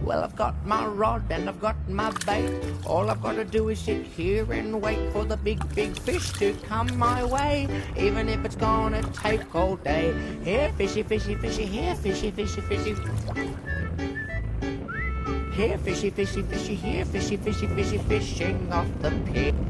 Well, I've got my rod and I've got my bait. All I've got to do is sit here and wait for the big fish to come my way, even if it's gonna take all day. Here, fishy, fishy, fishy, here, fishy, fishy, fishy. Here, fishy, fishy, fishy, here, fishy, fishy, fishy, fishing off the pier.